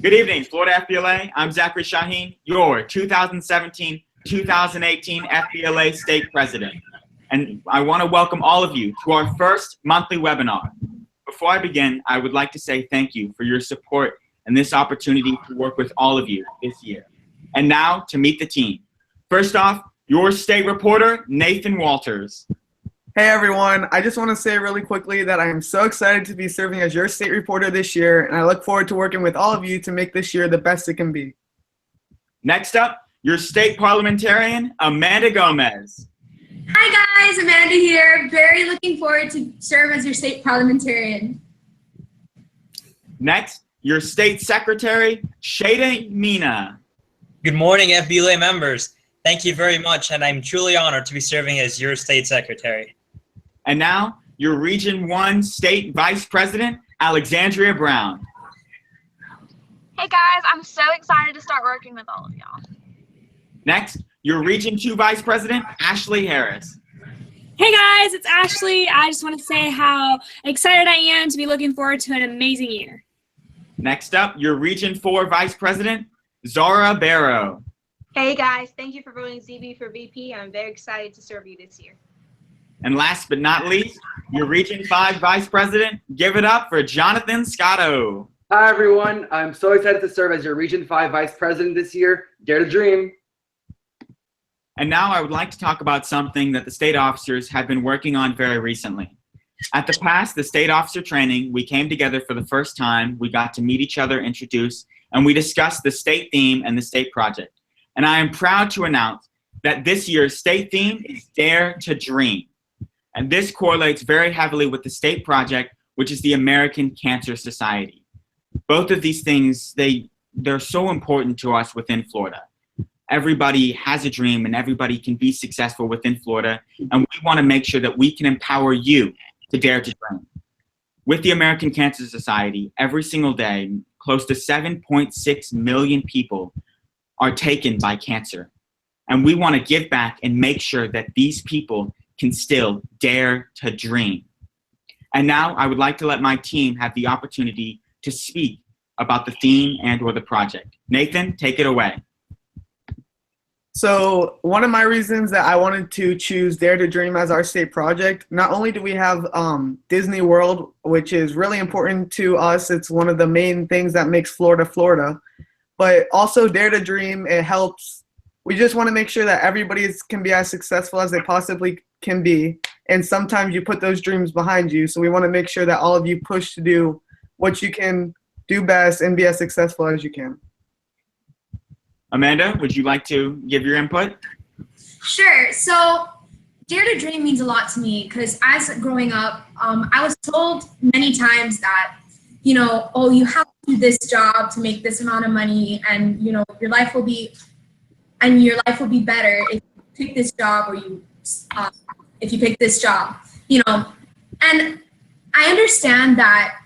Good evening, Florida FBLA. I'm Zachary Shaheen, your 2017-2018 FBLA State President. And I want to welcome all of you to our first monthly webinar. Before I begin, I would like to say thank you for your support and this opportunity to work with all of you this year. And now to meet the team. First off, your state reporter, Nathan Walters. Hey everyone, I just want to say really quickly that I am so excited to be serving as your state reporter this year, and I look forward to working with all of you to make this year the best it can be. Next up, your state parliamentarian, Amanda Gomez. Hi guys, Amanda here. Very looking forward to serve as your state parliamentarian. Next, your state secretary, Shada Mina. Good morning, FBLA members. Thank you very much, and I'm truly honored to be serving as your state secretary. And now, your Region 1 State Vice President, Alexandria Brown. Hey guys, I'm so excited to start working with all of y'all. Next, your Region 2 Vice President, Ashley Harris. Hey guys, it's Ashley. I just want to say how excited I am to be looking forward to an amazing year. Next up, your Region 4 Vice President, Zara Barrow. Hey guys, thank you for voting ZB for VP. I'm very excited to serve you this year. And last but not least, your Region 5 Vice President, give it up for Jonathan Scotto. Hi everyone, I'm so excited to serve as your Region 5 Vice President this year. Dare to dream. And now I would like to talk about something that the state officers have been working on very recently. At the state officer training, we came together for the first time, we got to meet each other, introduce, and we discussed the state theme and the state project. And I am proud to announce that this year's state theme is Dare to Dream. And this correlates very heavily with the state project, which is the American Cancer Society. Both of these things, they're so important to us within Florida. Everybody has a dream and everybody can be successful within Florida. And we want to make sure that we can empower you to dare to dream. With the American Cancer Society, every single day, close to 7.6 million people are taken by cancer. And we want to give back and make sure that these people can still dare to dream. And now I would like to let my team have the opportunity to speak about the theme and or the project. Nathan, take it away. So one of my reasons that I wanted to choose Dare to Dream as our state project, not only do we have Disney World, which is really important to us, it's one of the main things that makes Florida, Florida, but also Dare to Dream, it helps. We just want to make sure that everybody can be as successful as they possibly can be, and sometimes you put those dreams behind you, so we want to make sure that all of you push to do what you can do best and be as successful as you can. Amanda, would you like to give your input? Sure. So Dare to Dream means a lot to me because as growing up, I was told many times that, you know, oh, you have to do this job to make this amount of money and, you know, your life will be better if you pick this job or if you pick this job, you know. And I understand that,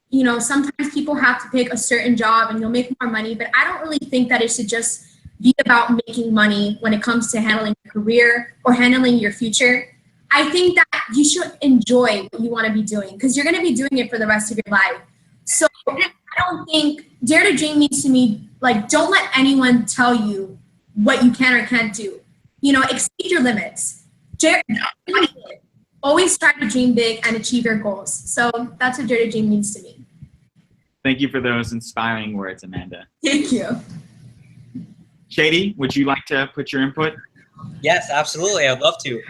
you know, sometimes people have to pick a certain job and you'll make more money, but I don't really think that it should just be about making money when it comes to handling your career or handling your future. I think that you should enjoy what you want to be doing because you're going to be doing it for the rest of your life. So I don't think Dare to Dream means to me, like, don't let anyone tell you what you can or can't do. You know, exceed your limits. Always try to dream big and achieve your goals. So that's what Dare to Dream means to me. Thank you for those inspiring words, Amanda. Thank you. Shady, would you like to put your input? Yes, absolutely. I would love to.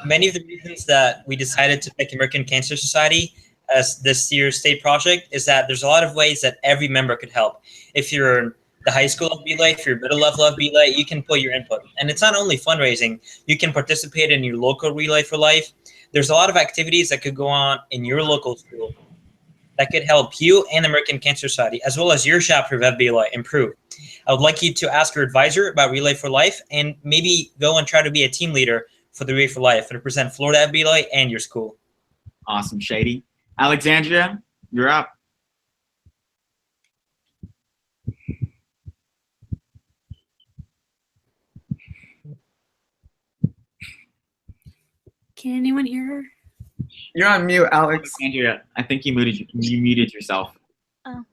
Many of the reasons that we decided to pick American Cancer Society as this year's state project is that there's a lot of ways that every member could help. If you're the high school FBLA, if you're middle level FBLA, you can put your input. And it's not only fundraising, you can participate in your local Relay for Life. There's a lot of activities that could go on in your local school that could help you and the American Cancer Society, as well as your chapter of FBLA, improve. I would like you to ask your advisor about Relay for Life and maybe go and try to be a team leader for the Relay for Life and represent Florida FBLA and your school. Awesome, Shady. Alexandria, you're up. Can anyone hear her? You're on mute, Alex. Alexandria, I think you muted yourself. Oh.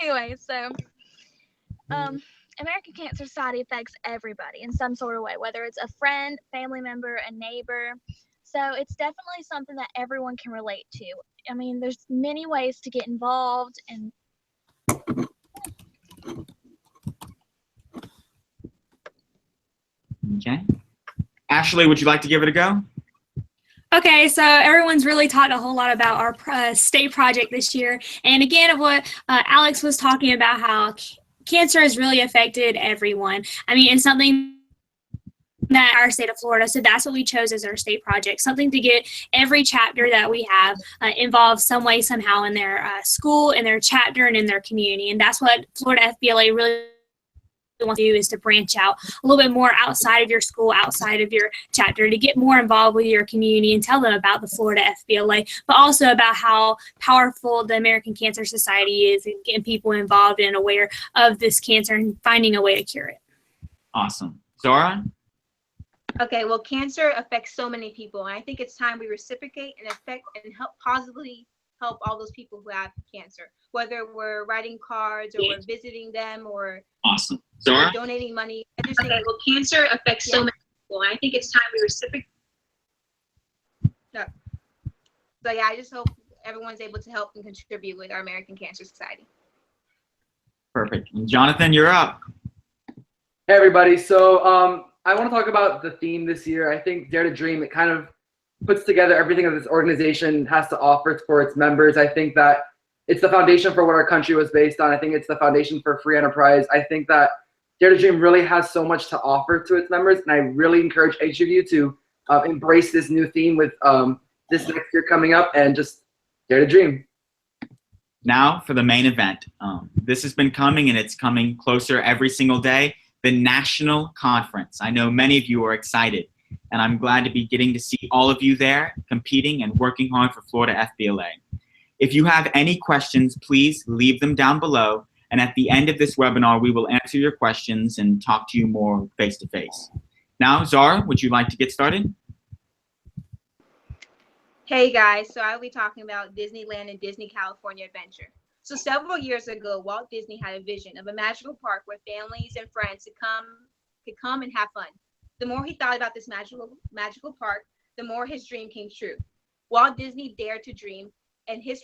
Anyway, so American Cancer Society affects everybody in some sort of way, whether it's a friend, family member, a neighbor. So it's definitely something that everyone can relate to. I mean, there's many ways to get involved, and Okay. Ashley, would you like to give it a go? Okay, so everyone's really talked a whole lot about our state project this year. And again, of what Alex was talking about, how cancer has really affected everyone. I mean, it's something that our state of Florida, so that's what we chose as our state project, something to get every chapter that we have involved some way, somehow in their school, in their chapter, and in their community. And that's what Florida FBLA really want to do, is to branch out a little bit more outside of your school, outside of your chapter, to get more involved with your community and tell them about the Florida FBLA, but also about how powerful the American Cancer Society is, and getting people involved and aware of this cancer and finding a way to cure it. Awesome. Zora? Okay, well, cancer affects so many people, and I think it's time we reciprocate and help positively help all those people who have cancer, whether we're writing cards or we're visiting them or Awesome. Zora? donating money. I just think, well, cancer affects so many people, and I think it's time we reciprocate. So yeah, I just hope everyone's able to help and contribute with our American Cancer Society. Perfect. And Jonathan, you're up. Hey everybody, so I want to talk about the theme this year. I think Dare to Dream, it kind of puts together everything that this organization has to offer for its members. I think that it's the foundation for what our country was based on. I think it's the foundation for free enterprise. I think that Dare to Dream really has so much to offer to its members, and I really encourage each of you to embrace this new theme with this next year coming up, and just Dare to Dream. Now for the main event. This has been coming, and it's coming closer every single day. The national conference. I know many of you are excited, and I'm glad to be getting to see all of you there competing and working hard for Florida FBLA. If you have any questions, please leave them down below, and at the end of this webinar, we will answer your questions and talk to you more face-to-face. Now, Zara, would you like to get started? Hey guys, so I'll be talking about Disneyland and Disney California Adventure. So several years ago, Walt Disney had a vision of a magical park where families and friends could come and have fun. The more he thought about this magical park, the more his dream came true. Walt Disney dared to dream, and his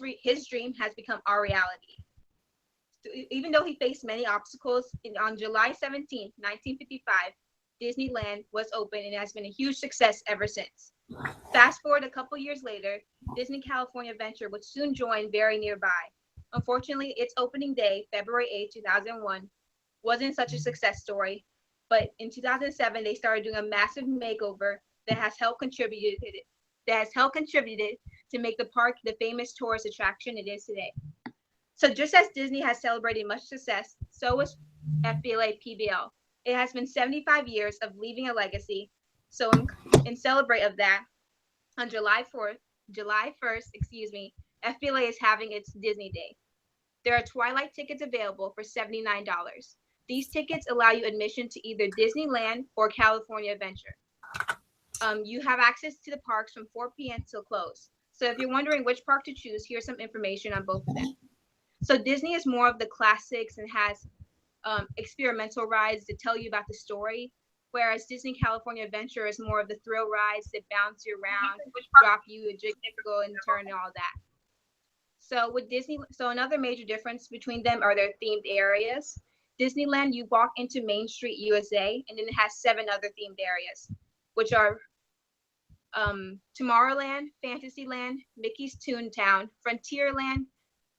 dream has become our reality. So even though he faced many obstacles, on July 17, 1955, Disneyland was open and has been a huge success ever since. Fast forward a couple years later, Disney California Adventure would soon join very nearby. Unfortunately, its opening day, February 8, 2001, wasn't such a success story, but in 2007, they started doing a massive makeover that has helped contributed to make the park the famous tourist attraction it is today. So just as Disney has celebrated much success, so was FBLA PBL. It has been 75 years of leaving a legacy. So in celebrate of that, on July 1st, FBLA is having its Disney Day. There are Twilight tickets available for $79. These tickets allow you admission to either Disneyland or California Adventure. You have access to the parks from 4 p.m. till close. So if you're wondering which park to choose, here's some information on both of them. So Disney is more of the classics and has experimental rides that tell you about the story, whereas Disney California Adventure is more of the thrill rides that bounce you around, drop you, a jiggle and turn and all that. So another major difference between them are their themed areas. Disneyland, you walk into Main Street, USA, and then it has 7 other themed areas, which are Tomorrowland, Fantasyland, Mickey's Toontown, Frontierland,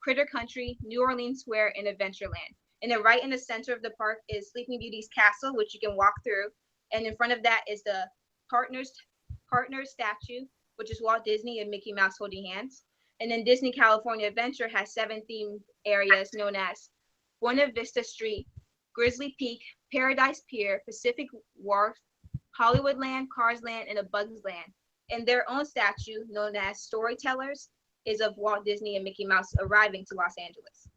Critter Country, New Orleans Square, and Adventureland. And then right in the center of the park is Sleeping Beauty's castle, which you can walk through. And in front of that is the Partners statue, which is Walt Disney and Mickey Mouse holding hands. And then Disney California Adventure has 7 themed areas known as Buena Vista Street, Grizzly Peak, Paradise Pier, Pacific Wharf, Hollywoodland, Carsland, and A Bug's Land. And their own statue, known as Storytellers, is of Walt Disney and Mickey Mouse arriving to Los Angeles.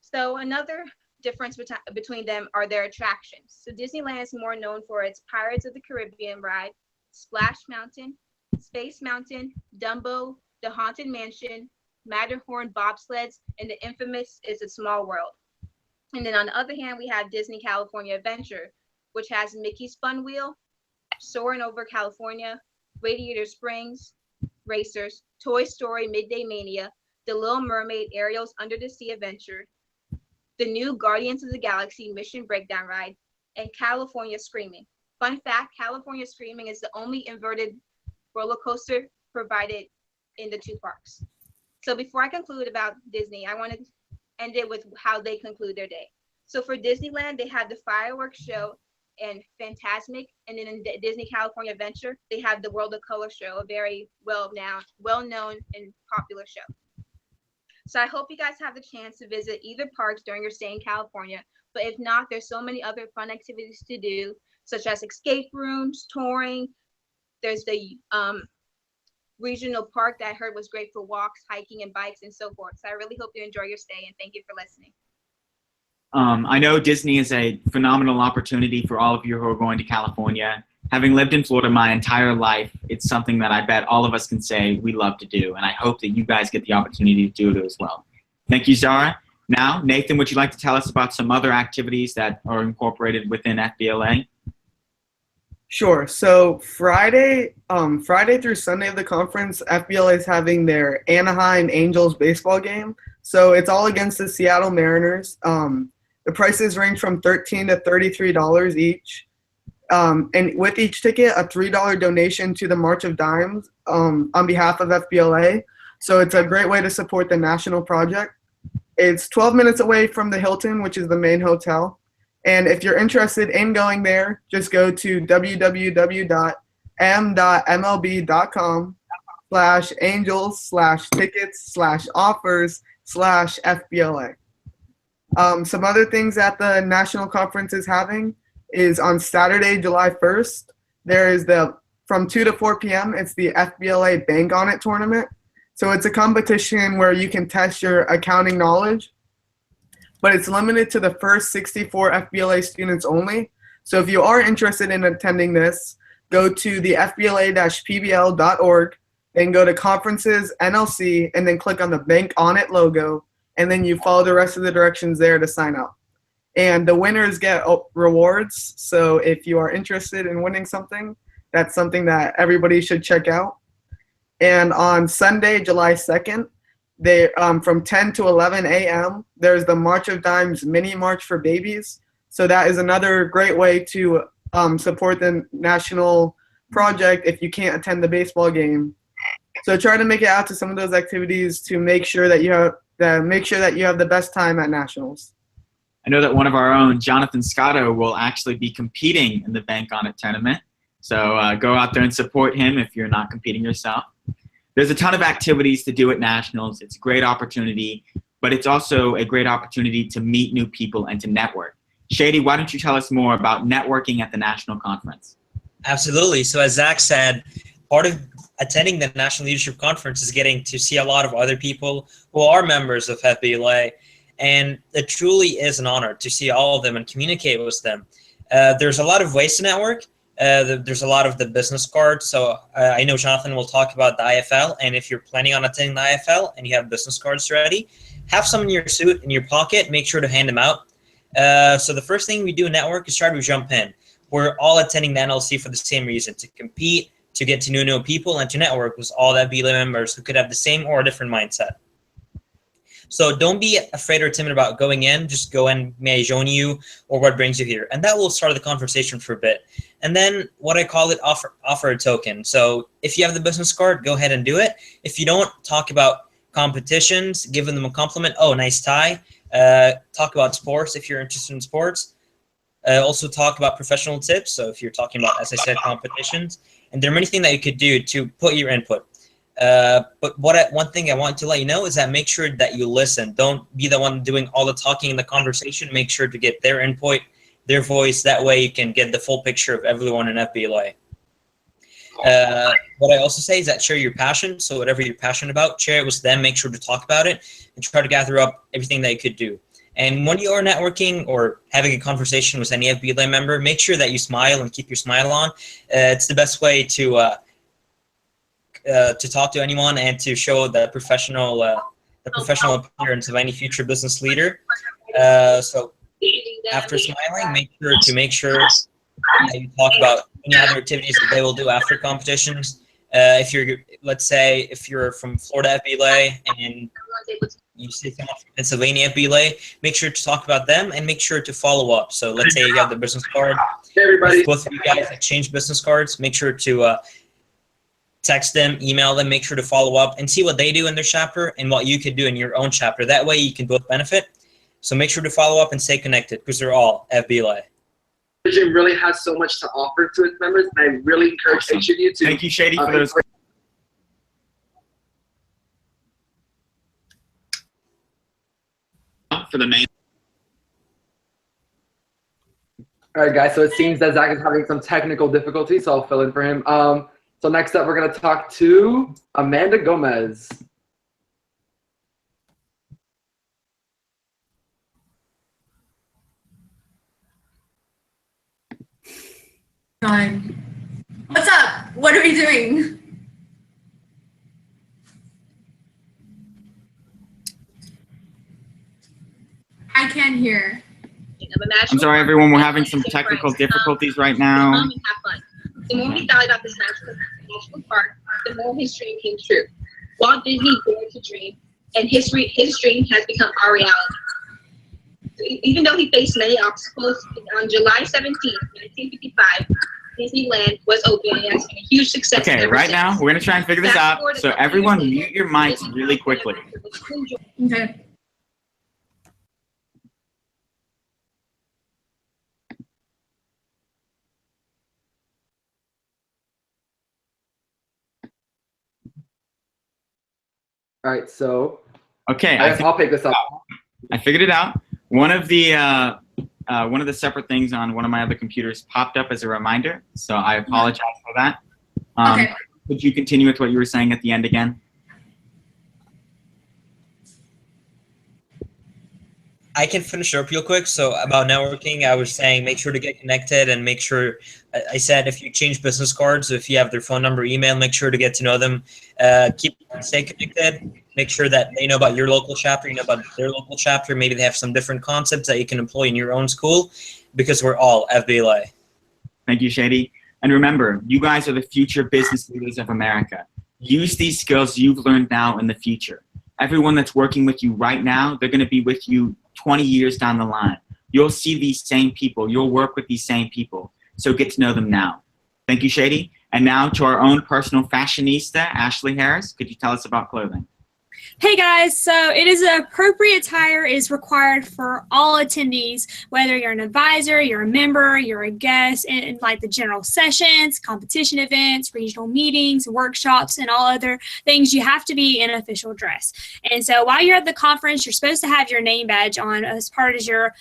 So another difference between them are their attractions. So Disneyland is more known for its Pirates of the Caribbean ride, Splash Mountain, Space Mountain, Dumbo, The Haunted Mansion, Matterhorn bobsleds, and the infamous It's a Small World. And then on the other hand, we have Disney California Adventure, which has Mickey's Fun Wheel, Soaring Over California, Radiator Springs Racers, Toy Story Midday Mania, The Little Mermaid Ariel's Under the Sea Adventure, the new Guardians of the Galaxy Mission Breakdown Ride, and California Screaming. Fun fact, California Screaming is the only inverted roller coaster provided in the two parks. So before I conclude about Disney, I want to end it with how they conclude their day. So for Disneyland, they have the fireworks show and Fantasmic, and then in Disney California Adventure, they have the World of Color show, a very well-known and popular show. So I hope you guys have the chance to visit either parks during your stay in California, but if not, there's so many other fun activities to do, such as escape rooms, touring. There's the regional park that I heard was great for walks, hiking, and bikes, and so forth. So I really hope you enjoy your stay, and thank you for listening. I know Disney is a phenomenal opportunity for all of you who are going to California. Having lived in Florida my entire life, it's something that I bet all of us can say we love to do, and I hope that you guys get the opportunity to do it as well. Thank you, Zara. Now, Nathan, would you like to tell us about some other activities that are incorporated within FBLA? Sure. So Friday through Sunday of the conference, FBLA is having their Anaheim Angels baseball game. So it's all against the Seattle Mariners. The prices range from $13 to $33 each. And with each ticket, a $3 donation to the March of Dimes on behalf of FBLA. So it's a great way to support the national project. It's 12 minutes away from the Hilton, which is the main hotel. And if you're interested in going there, just go to www.m.mlb.com/angels/tickets/offers/FBLA. Some other things that the national conference is having is on Saturday, July 1st, there is from 2 to 4 p.m., it's the FBLA Bank On It tournament. So it's a competition where you can test your accounting knowledge, but it's limited to the first 64 FBLA students only. So if you are interested in attending this, go to the FBLA-PBL.org and go to Conferences, NLC, and then click on the Bank On It logo, and then you follow the rest of the directions there to sign up. And the winners get rewards, so if you are interested in winning something, that's something that everybody should check out. And on Sunday, July 2nd, they from 10 to 11 a.m., there's the March of Dimes mini march for babies. So that is another great way to support the national project if you can't attend the baseball game. So try to make it out to some of those activities to make sure that you have the best time at nationals. I know that one of our own, Jonathan Scotto, will actually be competing in the Bank On It tournament. So go out there and support him if you're not competing yourself. There's a ton of activities to do at nationals. It's a great opportunity, but it's also a great opportunity to meet new people and to network. Shady, why don't you tell us more about networking at the national conference? Absolutely. So as Zach said, part of attending the National Leadership Conference is getting to see a lot of other people who are members of FBLA. And it truly is an honor to see all of them and communicate with them. There's a lot of ways to network. There's a lot of the business cards. So I know Jonathan will talk about the IFL. And if you're planning on attending the IFL and you have business cards ready, have some in your suit, in your pocket, make sure to hand them out. So the first thing we do in network is try to jump in. We're all attending the NLC for the same reason, to compete, to get to know new people, and to network with all the FBLA members who could have the same or a different mindset. So don't be afraid or timid about going in. Just go in, may I join you, or what brings you here. And that will start the conversation for a bit. And then what I call it, offer a token. So if you have the business card, go ahead and do it. If you don't, talk about competitions, give them a compliment. Oh, nice tie. Talk about sports if you're interested in sports. Also talk about professional tips. So if you're talking about, as I said, competitions. And there are many things that you could do to put your input. But one thing I want to let you know is that make sure that you listen. Don't be the one doing all the talking in the conversation. Make sure to get their input, their voice. That way you can get the full picture of everyone in FBLA. What I also say is that share your passion. So whatever you're passionate about, share it with them. Make sure to talk about it and try to gather up everything that you could do. And when you are networking or having a conversation with any FBLA member, make sure that you smile and keep your smile on. It's the best way to talk to anyone and to show the professional the professional appearance of any future business leader. So after smiling, make sure that you talk about any other activities that they will do after competitions. If you're from Florida FBLA and you see someone from Pennsylvania FBLA, make sure to talk about them and make sure to follow up. So let's say you have the business card. Hey, everybody. If both of you guys exchange business cards, make sure to text them, email them, make sure to follow up and see what they do in their chapter and what you could do in your own chapter. That way you can both benefit. So make sure to follow up and stay connected because they're all FBLA. The gym really has so much to offer to its members, and I really encourage each of you to. Thank you, Shady, for those. For the main. All right, guys. So it seems that Zach is having some technical difficulties, so I'll fill in for him. So next up, we're gonna talk to Amanda Gomez. God. What's up? What are we doing? I can't hear. I'm sorry, everyone. We're having some technical difficulties right now. Have fun. The more he thought about this national park, the more his dream came true. Walt Disney dared to dream, and his dream has become our reality. Even though he faced many obstacles, on July 17, 1955, Disneyland was open and has been a huge success. Okay, right now, we're going to try and figure this out. So everyone mute your mics really quickly. Okay. All right, so Okay, I'll pick this up. I figured it out. One of the separate things on one of my other computers popped up as a reminder, so I apologize for that. Okay. Could you continue with what you were saying at the end again? I can finish up real quick. So about networking, I was saying make sure to get connected and make sure, I said if you change business cards, if you have their phone number, email, make sure to get to know them. Stay connected. Make sure that they know about your local chapter, you know about their local chapter. Maybe they have some different concepts that you can employ in your own school because we're all FBLA. Thank you, Shady. And remember, you guys are the future business leaders of America. Use these skills you've learned now in the future. Everyone that's working with you right now, they're going to be with you 20 years down the line. You'll see these same people. You'll work with these same people. So get to know them now. Thank you, Shady. And now to our own personal fashionista, Ashley Harris. Could you tell us about clothing? Hey guys, so it is appropriate attire is required for all attendees, whether you're an advisor, you're a member, you're a guest in like the general sessions, competition events, regional meetings, workshops, and all other things. You have to be in official dress. And so while you're at the conference, you're supposed to have your name badge on as part of your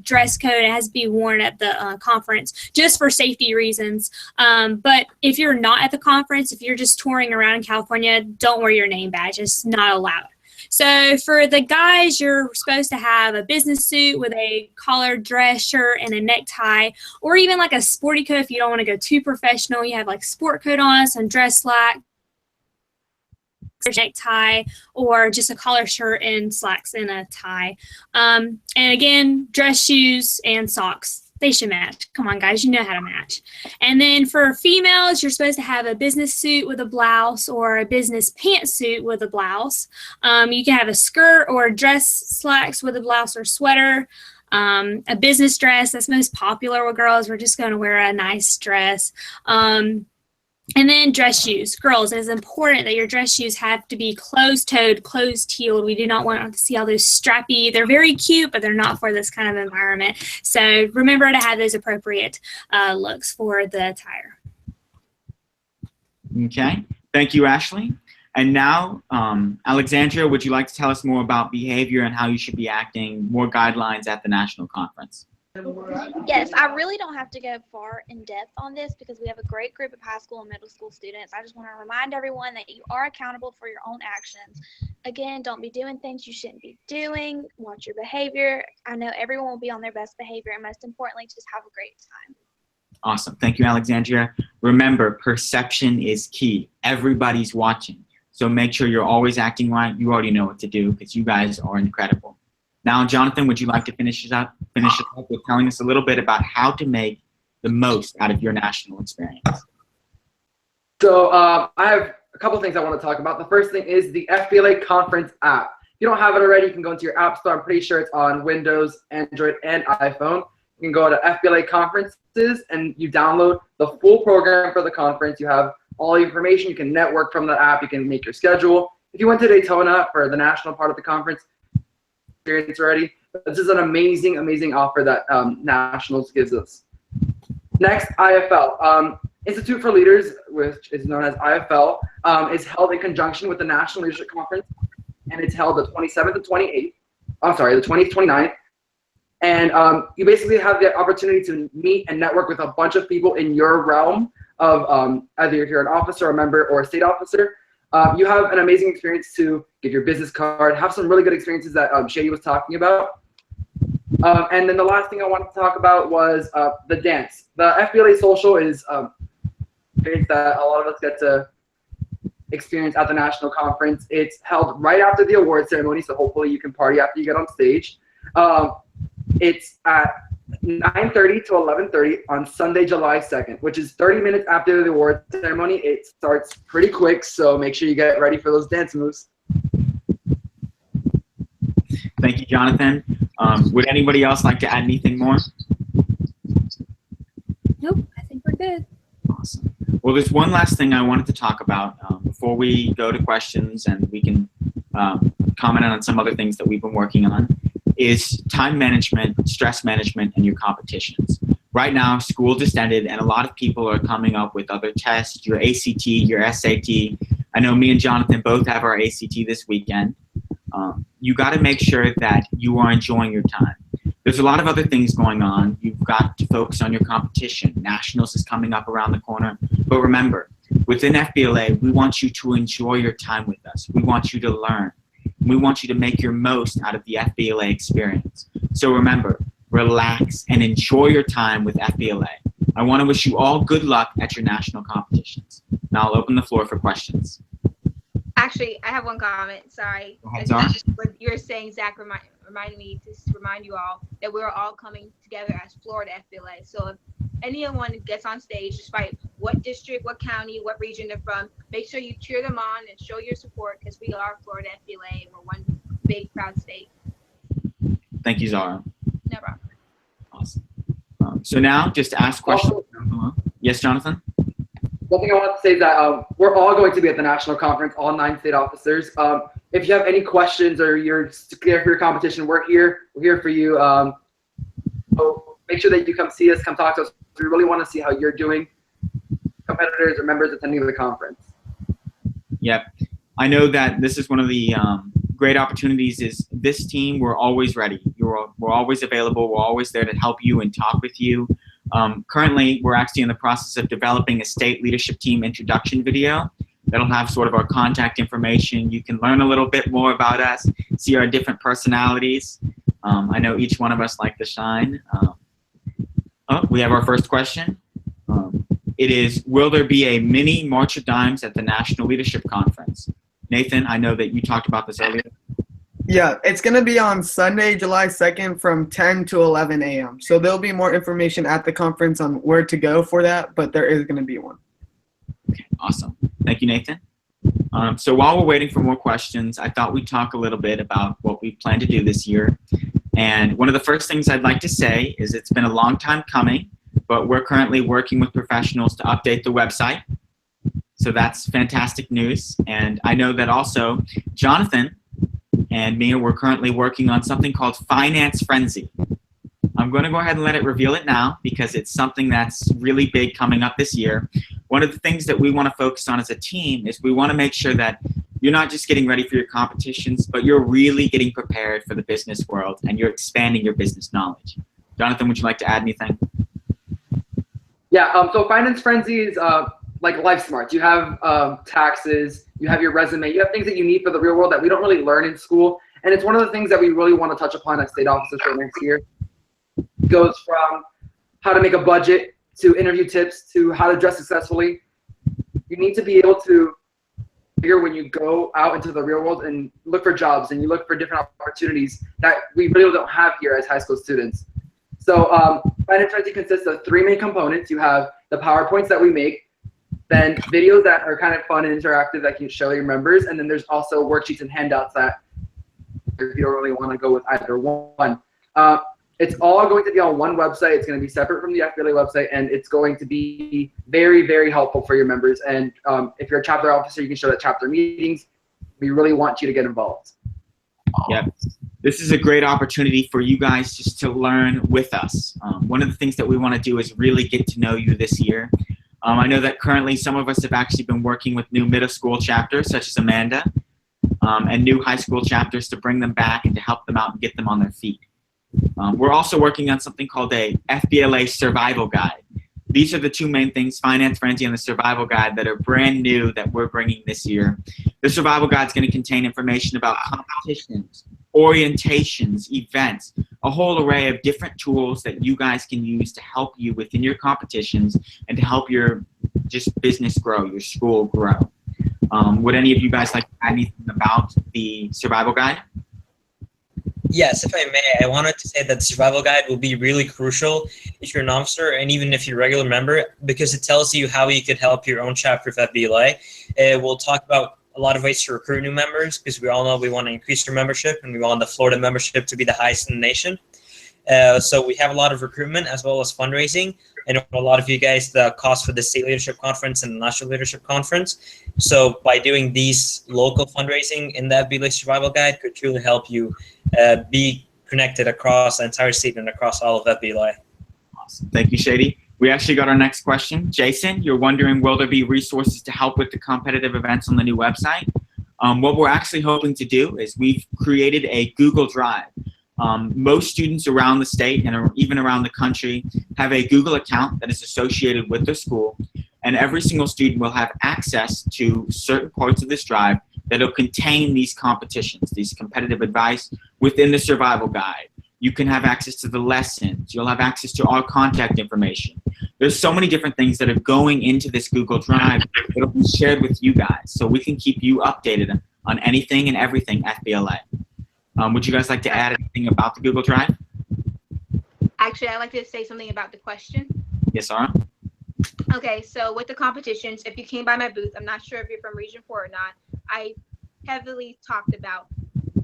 dress code. It has to be worn at the conference just for safety reasons. But if you're not at the conference, if you're just touring around in California, don't wear your name badge. It's not allowed. So for the guys, you're supposed to have a business suit with a collared dress shirt and a necktie, or even like a sporty coat if you don't want to go too professional. You have like sport coat on, some dress slacks, necktie, or just a collar shirt and slacks and a tie. And again, dress shoes and socks. They should match. Come on, guys, you know how to match. And then for females, you're supposed to have a business suit with a blouse or a business pantsuit with a blouse. You can have a skirt or dress slacks with a blouse or sweater. A business dress, that's most popular with girls. We're just going to wear a nice dress. And then dress shoes. Girls, it is important that your dress shoes have to be closed-toed, closed-heeled. We do not want to see all those strappy. They're very cute, but they're not for this kind of environment. So remember to have those appropriate looks for the attire. Okay. Thank you, Ashley. And now, Alexandria, would you like to tell us more about behavior and how you should be acting, more guidelines at the national conference? Yes, I really don't have to go far in depth on this because we have a great group of high school and middle school students. I just want to remind everyone that you are accountable for your own actions. Again, don't be doing things you shouldn't be doing. Watch your behavior. I know everyone will be on their best behavior, and most importantly, just have a great time. Awesome. Thank you, Alexandria. Remember, perception is key. Everybody's watching. So make sure you're always acting right. You already know what to do because you guys are incredible. Now, Jonathan, would you like to finish it up with telling us a little bit about how to make the most out of your national experience? So I have a couple things I want to talk about. The first thing is the FBLA conference app. If you don't have it already, you can go into your app store. I'm pretty sure it's on Windows, Android, and iPhone. You can go to FBLA conferences and you download the full program for the conference. You have all the information. You can network from the app. You can make your schedule. If you went to Daytona for the national part of the conference, experience already. This is an amazing, amazing offer that Nationals gives us. Next, IFL. Institute for Leaders, which is known as IFL, is held in conjunction with the National Leadership Conference, and it's held the 27th and 28th. I'm sorry, the 20th, 29th. And you basically have the opportunity to meet and network with a bunch of people in your realm of either if you're an officer, a member, or a state officer. You have an amazing experience to get your business card, have some really good experiences that Shady was talking about. And then the last thing I wanted to talk about was the dance. The FBLA Social is experience that a lot of us get to experience at the national conference. It's held right after the award ceremony, so hopefully you can party after you get on stage. It's at 9:30 to 11:30 on Sunday, July 2nd, which is 30 minutes after the award ceremony. It starts pretty quick, so make sure you get ready for those dance moves. Thank you, Jonathan. Would anybody else like to add anything more? Nope, I think we're good. Awesome. Well, there's one last thing I wanted to talk about before we go to questions and we can comment on some other things that we've been working on, is time management, stress management, and your competitions. Right now, school just ended, and a lot of people are coming up with other tests, your ACT, your SAT. I know me and Jonathan both have our ACT this weekend. You got to make sure that you are enjoying your time. There's a lot of other things going on. You've got to focus on your competition. Nationals is coming up around the corner. But remember, within FBLA, we want you to enjoy your time with us. We want you to learn. We want you to make your most out of the FBLA experience. So remember, relax and enjoy your time with FBLA. I want to wish you all good luck at your national competitions. Now I'll open the floor for questions. Actually, I have one comment. Sorry. Go ahead, Zara. What you're saying, Zach, reminded me to remind you all that we're all coming together as Florida FBLA. So if anyone gets on stage, despite what district, what county, what region they're from, make sure you cheer them on and show your support because we are Florida FBLA and we're one big, proud state. Thank you, Zara. No problem. Awesome. So now, just ask questions. Yes, Jonathan? One thing I want to say is that we're all going to be at the national conference, all 9 state officers. If you have any questions or you're scared for your competition, we're here. We're here for you. So make sure that you come see us, come talk to us. We really want to see how you're doing, competitors or members attending the conference. Yep. I know that this is one of the great opportunities is this team, we're always ready. We're always available. We're always there to help you and talk with you. Currently, we're actually in the process of developing a state leadership team introduction video that'll have sort of our contact information. You can learn a little bit more about us, see our different personalities. I know each one of us like to shine. We have our first question. It is, will there be a mini March of Dimes at the National Leadership Conference? Nathan, I know that you talked about this earlier. Yeah, it's going to be on Sunday, July 2nd from 10 to 11 a.m. So there'll be more information at the conference on where to go for that, but there is going to be one. Okay, awesome. Thank you, Nathan. So while we're waiting for more questions, I thought we'd talk a little bit about what we plan to do this year. And one of the first things I'd like to say is it's been a long time coming, but we're currently working with professionals to update the website. So that's fantastic news. And I know that also Jonathan and Mia, we're currently working on something called Finance Frenzy. I'm going to go ahead and let it reveal it now because it's something that's really big coming up this year. One of the things that we want to focus on as a team is we want to make sure that you're not just getting ready for your competitions, but you're really getting prepared for the business world and you're expanding your business knowledge. Jonathan, would you like to add anything? Yeah, so Finance Frenzy is like Life Smarts. You have taxes, you have your resume, you have things that you need for the real world that we don't really learn in school. And it's one of the things that we really want to touch upon as state officers for next year. It goes from how to make a budget to interview tips to how to dress successfully. You need to be able to bigger when you go out into the real world and look for jobs and you look for different opportunities that we really don't have here as high school students. So finance strategy consists of 3 main components. You have the PowerPoints that we make, then videos that are kind of fun and interactive that you show your members, and then there's also worksheets and handouts that if you don't really want to go with either one. It's all going to be on one website. It's going to be separate from the FBLA website, and it's going to be very, very helpful for your members. And if you're a chapter officer, you can show that chapter meetings. We really want you to get involved. Yep. This is a great opportunity for you guys just to learn with us. One of the things that we want to do is really get to know you this year. I know that currently some of us have actually been working with new middle school chapters, such as Amanda, and new high school chapters to bring them back and to help them out and get them on their feet. We're also working on something called a FBLA survival guide. These are the 2 main things, Finance Frenzy and the survival guide, that are brand new that we're bringing this year. The survival guide is going to contain information about competitions, orientations, events, a whole array of different tools that you guys can use to help you within your competitions and to help your just business grow, your school grow. Would any of you guys like to add anything about the survival guide? Yes, if I may, I wanted to say that the survival guide will be really crucial if you're an officer and even if you're a regular member, because it tells you how you could help your own chapter of FBLA. We'll talk about a lot of ways to recruit new members, because we all know we want to increase your membership and we want the Florida membership to be the highest in the nation. So we have a lot of recruitment as well as fundraising. I know a lot of you guys, the cost for the State Leadership Conference and the National Leadership Conference. So by doing these local fundraising in the FBLA Survival Guide could truly help you be connected across the entire state and across all of FBLA. Awesome. Thank you, Shady. We actually got our next question. Jason, you're wondering, will there be resources to help with the competitive events on the new website? What we're actually hoping to do is we've created a Google Drive. Most students around the state and even around the country have a Google account that is associated with their school, and every single student will have access to certain parts of this drive that will contain these competitions, these competitive advice within the survival guide. You can have access to the lessons. You'll have access to our contact information. There's so many different things that are going into this Google Drive that will be shared with you guys, so we can keep you updated on anything and everything FBLA. Would you guys like to add anything about the Google Drive? Actually, I'd like to say something about the question. Yes, Sarah? Okay, so with the competitions, if you came by my booth, I'm not sure if you're from Region 4 or not, I heavily talked about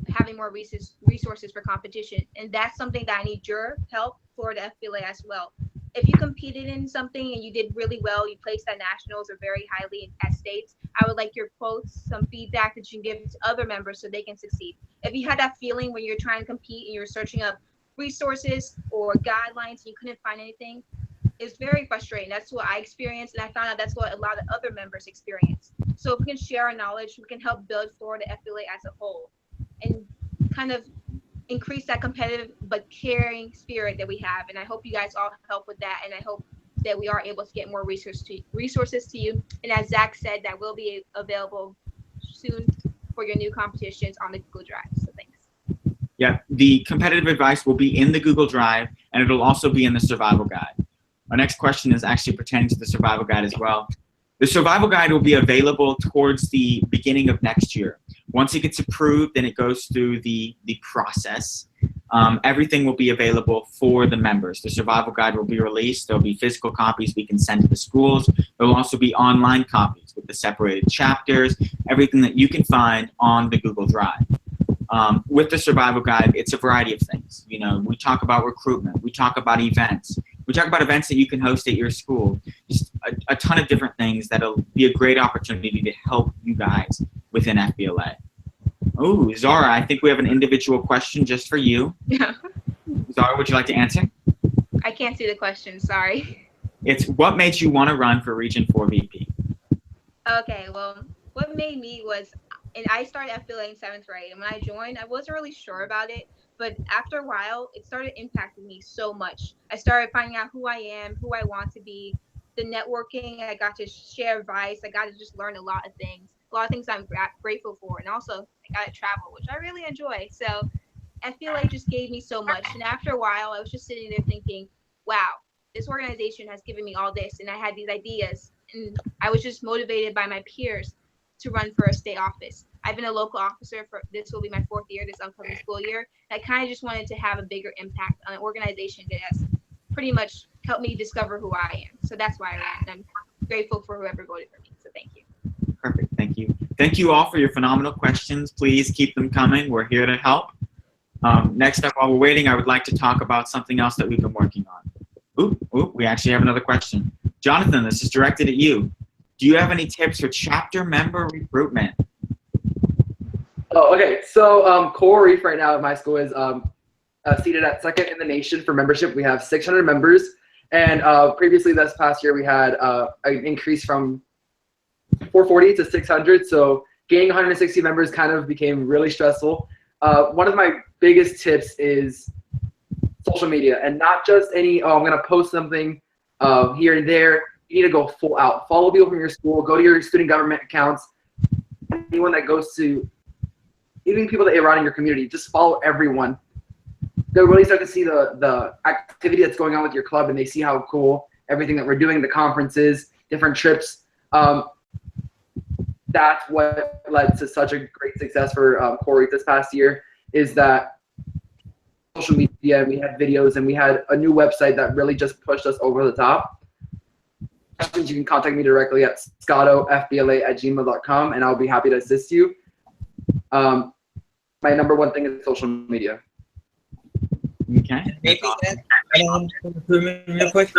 having more resources for competition, and that's something that I need your help for the FBLA as well. If you competed in something and you did really well, you placed at nationals or very highly at states, I would like your quotes, some feedback that you can give to other members so they can succeed. If you had that feeling when you're trying to compete and you're searching up resources or guidelines and you couldn't find anything, it's very frustrating. That's what I experienced, and I found out that's what a lot of other members experience. So if we can share our knowledge, we can help build Florida FBLA as a whole and kind of increase that competitive but caring spirit that we have. And I hope you guys all help with that, and I hope that we are able to get more resources to you. And as Zach said, that will be available soon for your new competitions on the Google Drive. So thanks. Yeah, the competitive advice will be in the Google Drive, and it'll also be in the survival guide. Our next question is actually pertaining to the survival guide as well. The survival guide will be available towards the beginning of next year. Once it gets approved and it goes through the process, everything will be available for the members. The survival guide will be released. There'll be physical copies we can send to the schools. There'll also be online copies with the separated chapters, everything that you can find on the Google Drive. With the survival guide, it's a variety of things. You know, we talk about recruitment. We talk about events. We talk about events that you can host at your school. Just a ton of different things that'll be a great opportunity to help you guys within FBLA. Oh, Zara, I think we have an individual question just for you. Yeah. Zara, would you like to answer? I can't see the question, sorry. It's what made you want to run for Region 4 VP? Okay, well, what made me was, and I started FBLA in 7th grade, and when I joined, I wasn't really sure about it, but after a while, it started impacting me so much. I started finding out who I am, who I want to be, the networking, I got to share advice, I got to just learn a lot of things I'm grateful for, and also I got to travel, which I really enjoy. So FBLA just gave me so much, and after a while, I was just sitting there thinking, wow, this organization has given me all this, and I had these ideas, and I was just motivated by my peers to run for a state office. I've been a local officer for, this will be my 4th year, this upcoming school year. I kind of just wanted to have a bigger impact on an organization that has pretty much helped me discover who I am. So that's why I ran, and I'm grateful for whoever voted for me. So thank you. Perfect. Thank you. Thank you all for your phenomenal questions. Please keep them coming. We're here to help. Next up, while we're waiting, I would like to talk about something else that we've been working on. We actually have another question. Jonathan, this is directed at you. Do you have any tips for chapter member recruitment? Oh, okay. So Coral Reef right now at my school is seated at 2nd in the nation for membership. We have 600 members, and previously this past year we had an increase from 440 to 600. So gaining 160 members kind of became really stressful. One of my biggest tips is social media, and not just any, I'm going to post something here and there. You need to go full out. Follow people from your school. Go to your student government accounts. Anyone that goes to, even people that are around in your community, just follow everyone. They'll really start to see the activity that's going on with your club, and they see how cool everything that we're doing, the conferences, different trips. That's what led to such a great success for Coral Reef this past year, is that social media, we had videos, and we had a new website that really just pushed us over the top. You can contact me directly at scottofbla@gmail.com, and I'll be happy to assist you. My number one thing is social media. Okay. Maybe improvement real quick.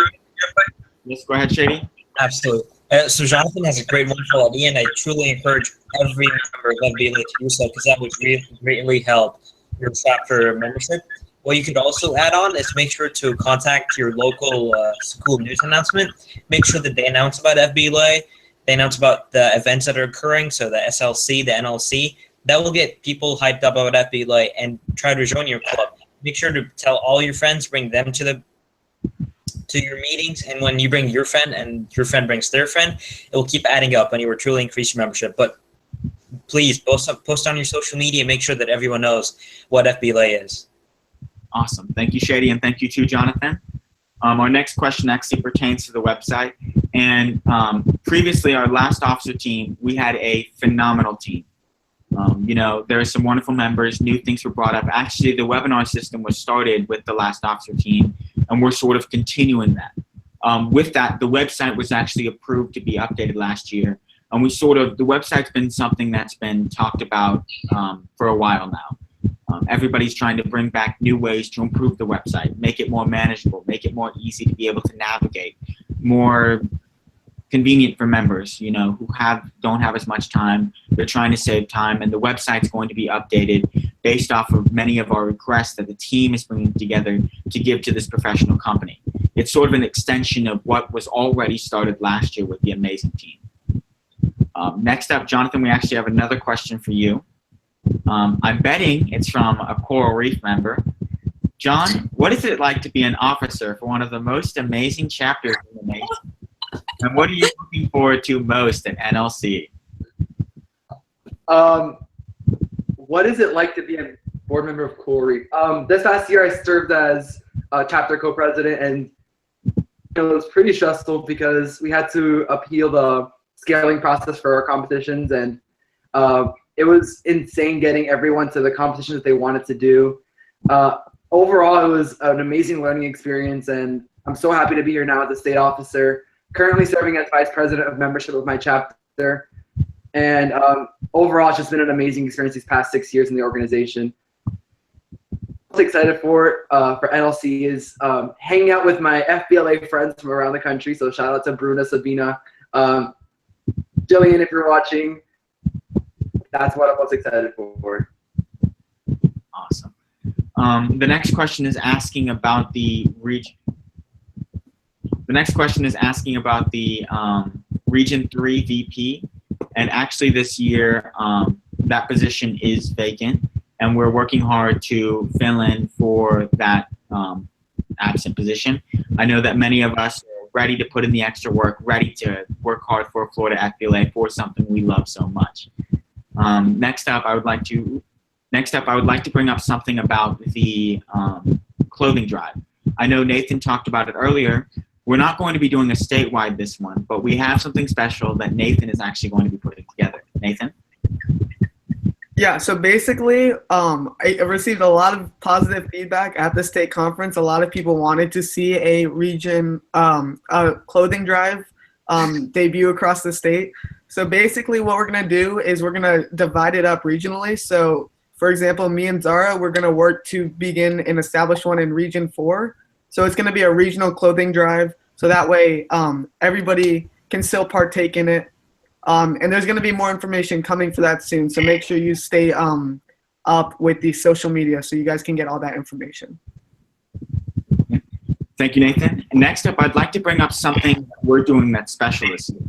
Yes, go ahead, Shady. Absolutely. So Jonathan has a great, wonderful idea, and I truly encourage every member of FBLA to do so, because that would really greatly help your chapter membership. What you could also add on is make sure to contact your local school news announcement. Make sure that they announce about FBLA. They announce about the events that are occurring, so the SLC, the NLC. That will get people hyped up about FBLA and try to join your club. Make sure to tell all your friends, bring them to your meetings, and when you bring your friend and your friend brings their friend, it will keep adding up and you will truly increase your membership. But please post on your social media, make sure that everyone knows what FBLA is. Awesome. Thank you, Shady, and thank you too, Jonathan. Our next question actually pertains to the website. And previously, our last officer team, we had a phenomenal team. You know, there are some wonderful members, new things were brought up. Actually, the webinar system was started with the last officer team, and we're sort of continuing that. With that, the website was actually approved to be updated last year. And the website's been something that's been talked about for a while now. Everybody's trying to bring back new ways to improve the website, make it more manageable, make it more easy to be able to navigate, more convenient for members, you know, who don't have as much time. They're trying to save time, and the website's going to be updated based off of many of our requests that the team is bringing together to give to this professional company. It's sort of an extension of what was already started last year with the amazing team. Next up, Jonathan, we actually have another question for you. I'm betting it's from a Coral Reef member. John, what is it like to be an officer for one of the most amazing chapters in the nation? And what are you looking forward to most at NLC? What is it like to be a board member of Coral Reef? This past year, I served as chapter co-president, and it was pretty stressful because we had to appeal the scaling process for our competitions, and it was insane getting everyone to the competitions that they wanted to do. Overall, it was an amazing learning experience, and I'm so happy to be here now as a state officer, currently serving as vice president of membership of my chapter. And overall, it's just been an amazing experience these past 6 years in the organization. What I'm excited for NLC is hanging out with my FBLA friends from around the country. So shout out to Bruna, Sabina, Jillian, if you're watching. That's what I'm most excited for. Awesome. The next question is asking about the region. The next question is asking about the Region 3 VP. And actually this year, that position is vacant. And we're working hard to fill in for that absent position. I know that many of us are ready to put in the extra work, ready to work hard for Florida FBLA for something we love so much. Next up, I would like to bring up something about the clothing drive. I know Nathan talked about it earlier. We're not going to be doing a statewide this one, but we have something special that Nathan is actually going to be putting together. Nathan? Yeah, so basically, I received a lot of positive feedback at the state conference. A lot of people wanted to see a region clothing drive debut across the state. So basically what we're going to do is we're going to divide it up regionally. So for example, me and Zara, we're going to work to begin and establish one in Region 4. So it's going to be a regional clothing drive. So that way everybody can still partake in it. And there's going to be more information coming for that soon. So make sure you stay up with the social media so you guys can get all that information. Thank you, Nathan. And next up, I'd like to bring up something that we're doing that's special this year.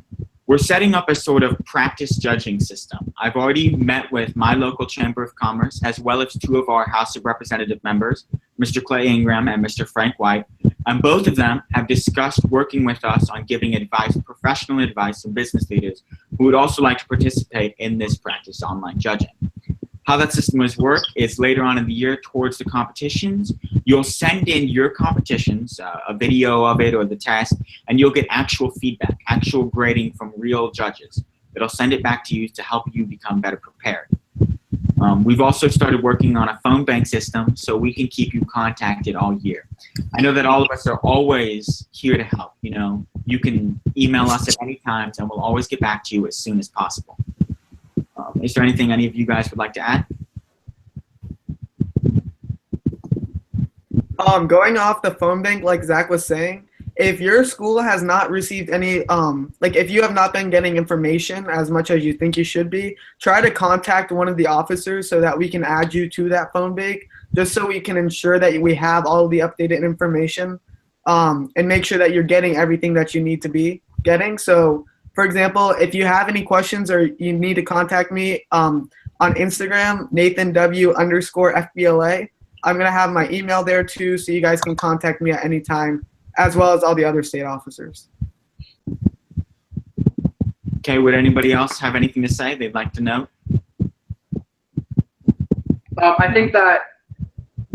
We're setting up a sort of practice judging system. I've already met with my local Chamber of Commerce, as well as 2 of our House of Representative members, Mr. Clay Ingram and Mr. Frank White, and both of them have discussed working with us on giving advice, professional advice to business leaders who would also like to participate in this practice online judging. How that system will work is later on in the year towards the competitions, you'll send in your competitions, a video of it or the test, and you'll get actual feedback, actual grading from real judges. It'll send it back to you to help you become better prepared. We've also started working on a phone bank system so we can keep you contacted all year. I know that all of us are always here to help. You know, you can email us at any time and we'll always get back to you as soon as possible. Is there anything any of you guys would like to add? Going off the phone bank, like Zach was saying, if your school has not received any, like if you have not been getting information as much as you think you should be, try to contact one of the officers so that we can add you to that phone bank, just so we can ensure that we have all of the updated information and make sure that you're getting everything that you need to be getting. So, for example, if you have any questions or you need to contact me on Instagram, NathanW_FBLA, I'm going to have my email there too, so you guys can contact me at any time, as well as all the other state officers. Okay, would anybody else have anything to say they'd like to know? I think that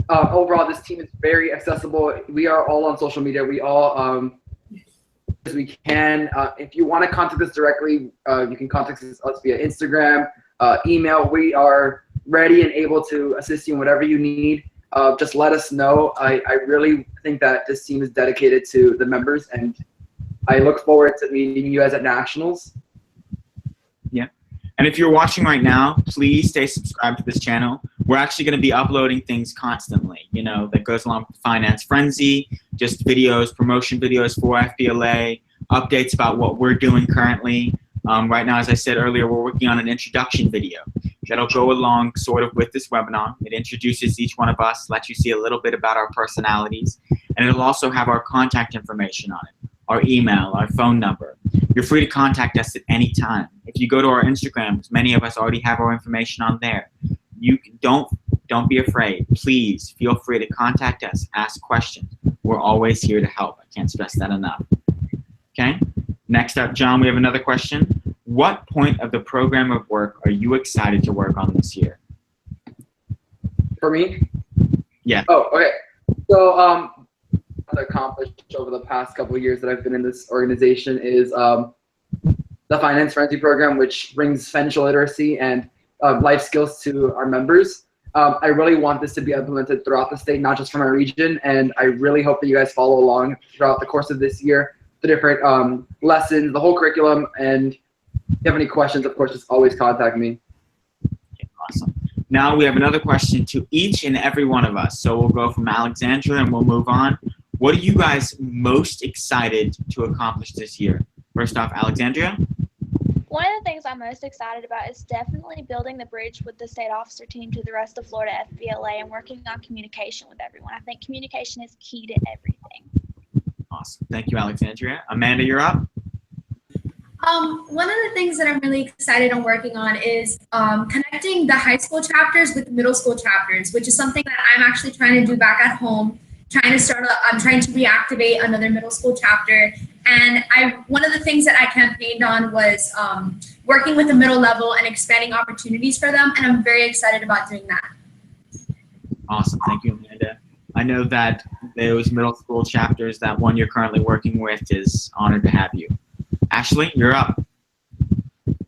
overall this team is very accessible. We are all on social media. We all as we can. If you want to contact us directly, you can contact us via Instagram, email. We are ready and able to assist you in whatever you need. Just let us know. I really think that this team is dedicated to the members, and I look forward to meeting you guys at Nationals. Yeah. And if you're watching right now, please stay subscribed to this channel. We're actually going to be uploading things constantly, you know, that goes along with Finance Frenzy, just videos, promotion videos for FBLA, updates about what we're doing currently. Right now, as I said earlier, we're working on an introduction video that'll go along sort of with this webinar. It introduces each one of us, lets you see a little bit about our personalities, and it'll also have our contact information on it, our email, our phone number. You're free to contact us at any time. If you go to our Instagrams, many of us already have our information on there. You don't be afraid. Please feel free to contact us, ask questions. We're always here to help. I can't stress that enough. Okay? Next up, John, we have another question. What point of the program of work are you excited to work on this year? For me? Yeah. Oh, okay. So, I've accomplished over the past couple of years that I've been in this organization is the Finance Frenzy program, which brings financial literacy and life skills to our members. I really want this to be implemented throughout the state, not just for my region, and I really hope that you guys follow along throughout the course of this year, the different lessons, the whole curriculum, and if you have any questions, of course, just always contact me. Okay, awesome. Now we have another question to each and every one of us. So we'll go from Alexandra and we'll move on. What are you guys most excited to accomplish this year? First off, Alexandria? One of the things I'm most excited about is definitely building the bridge with the state officer team to the rest of Florida FBLA and working on communication with everyone. I think communication is key to everything. Awesome. Thank you, Alexandria. Amanda, you're up. One of the things that I'm really excited on working on is connecting the high school chapters with the middle school chapters, which is something that I'm actually trying to do back at home. I'm trying to reactivate another middle school chapter. And one of the things that I campaigned on was working with the middle level and expanding opportunities for them. And I'm very excited about doing that. Awesome. Thank you, Amanda. I know that those middle school chapters, that one you're currently working with, is honored to have you. Ashley, you're up.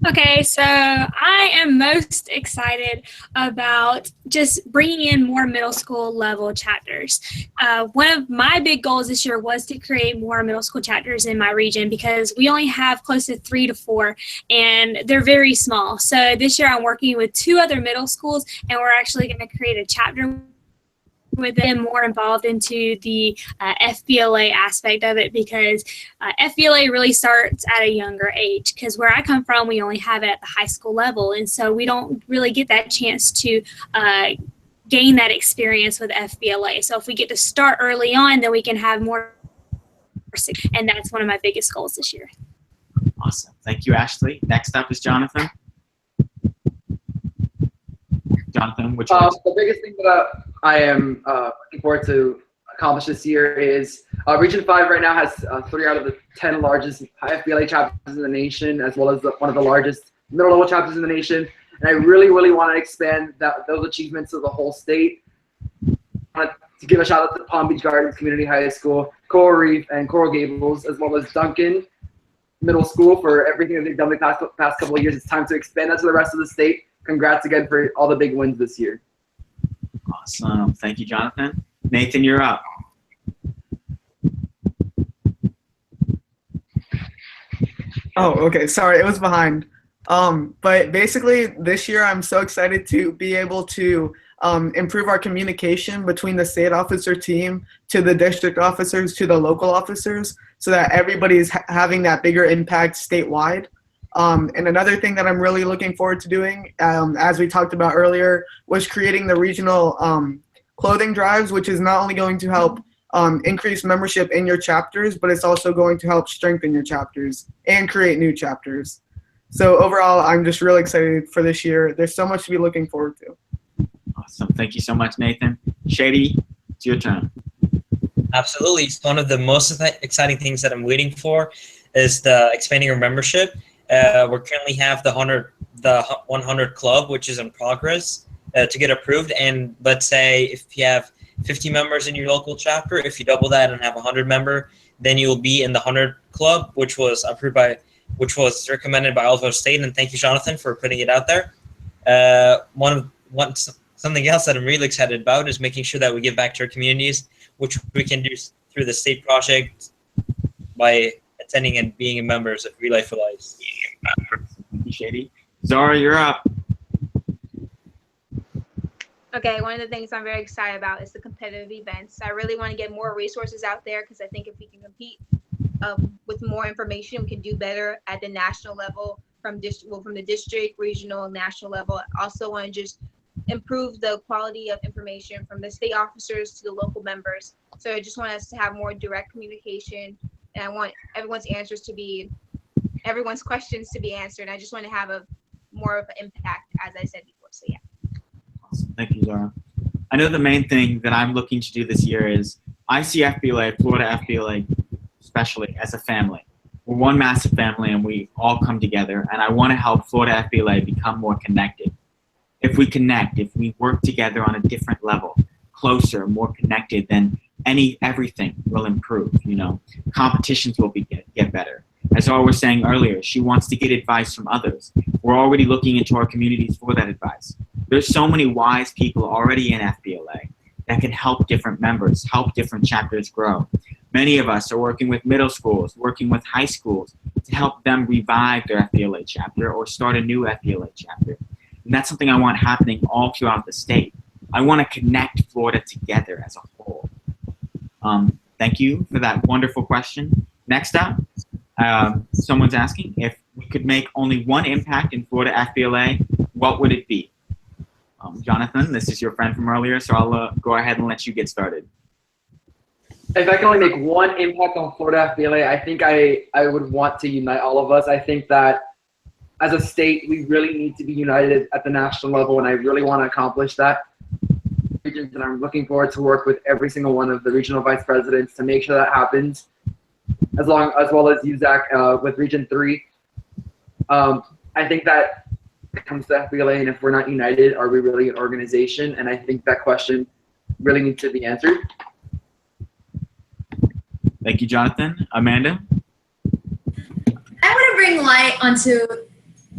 Okay, so I am most excited about just bringing in more middle school level chapters. One of my big goals this year was to create more middle school chapters in my region because we only have close to 3 to 4 and they're very small. So this year I'm working with 2 other middle schools and we're actually going to create a chapter with them more involved into the FBLA aspect of it because FBLA really starts at a younger age because where I come from, we only have it at the high school level. And so we don't really get that chance to gain that experience with FBLA. So if we get to start early on, then we can have more. And that's one of my biggest goals this year. Awesome. Thank you, Ashley. Next up is Jonathan. Jonathan, which one? The biggest thing that I am looking forward to accomplish this year is Region 5 right now has 3 out of the 10 largest FBLA chapters in the nation, as well as one of the largest middle-level chapters in the nation. And I really, really want to expand those achievements to the whole state. I want to give a shout out to Palm Beach Gardens Community High School, Coral Reef, and Coral Gables, as well as Duncan Middle School for everything that they've done the past couple of years. It's time to expand that to the rest of the state. Congrats again for all the big wins this year. Awesome. Thank you, Jonathan. Nathan, you're up. Oh, okay. Sorry, it was behind. But basically, this year I'm so excited to be able to improve our communication between the state officer team to the district officers to the local officers so that everybody's having that bigger impact statewide. And another thing that I'm really looking forward to doing, as we talked about earlier, was creating the regional clothing drives, which is not only going to help increase membership in your chapters, but it's also going to help strengthen your chapters and create new chapters. So overall, I'm just really excited for this year. There's so much to be looking forward to. Awesome. Thank you so much, Nathan. Shady, it's your turn. Absolutely. It's one of the most exciting things that I'm waiting for is the expanding our membership. We currently have the 100 club, which is in progress to get approved. And let's say if you have 50 members in your local chapter, if you double that and have 100 member, then you will be in the 100 club, which was recommended by Alva State. And thank you, Jonathan, for putting it out there. Something else that I'm really excited about is making sure that we give back to our communities, which we can do through the state project by attending and being members of Relay for Life. Thank you, Shady. Zara, you're up. Okay, one of the things I'm very excited about is the competitive events. I really want to get more resources out there because I think if we can compete with more information, we can do better at the national level from the district, regional, national level. I also want to just improve the quality of information from the state officers to the local members. So I just want us to have more direct communication, and I want everyone's questions to be answered. I just want to have more of an impact, as I said before. So yeah. Awesome. Thank you, Zara. I know the main thing that I'm looking to do this year is I see FBLA, Florida FBLA, especially as a family. We're one massive family and we all come together, and I want to help Florida FBLA become more connected. If we connect, if we work together on a different level, closer, more connected, then everything will improve. Competitions will get better. As Zara was saying earlier, she wants to get advice from others. We're already looking into our communities for that advice. There's so many wise people already in FBLA that can help different members, help different chapters grow. Many of us are working with middle schools, working with high schools to help them revive their FBLA chapter or start a new FBLA chapter. And that's something I want happening all throughout the state. I want to connect Florida together as a whole. Thank you for that wonderful question. Next up, someone's asking if we could make only one impact in Florida FBLA, what would it be? Jonathan, this is your friend from earlier, so I'll go ahead and let you get started. If I can only make one impact on Florida FBLA, I think I would want to unite all of us. I think that as a state, we really need to be united at the national level, and I really want to accomplish that. And I'm looking forward to work with every single one of the regional vice presidents to make sure that happens, as well as you, Zach, with Region 3. I think that it comes to FBLA, and if we're not united, are we really an organization? And I think that question really needs to be answered. Thank you, Jonathan. Amanda? I want to bring light onto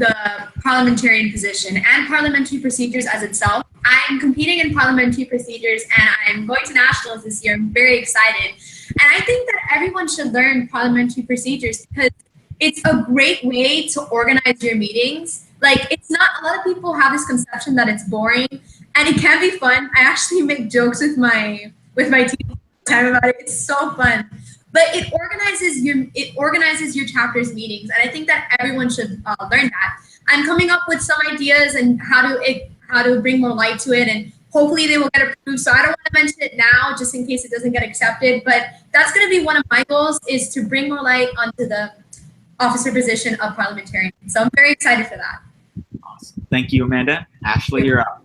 the parliamentarian position and parliamentary procedures as itself. I'm competing in parliamentary procedures and I'm going to nationals this year. I'm very excited. And I think that everyone should learn parliamentary procedures because it's a great way to organize your meetings. Like, it's not, a lot of people have this conception that it's boring, and it can be fun. I actually make jokes with my team all the time about it. It's so fun. But it organizes your chapter's meetings, and I think that everyone should learn that. I'm coming up with some ideas and how to bring more light to it, and hopefully they will get approved. So I don't want to mention it now just in case it doesn't get accepted, but that's going to be one of my goals, is to bring more light onto the officer position of parliamentarian. So I'm very excited for that. Awesome. Thank you, Amanda. Ashley, you're up.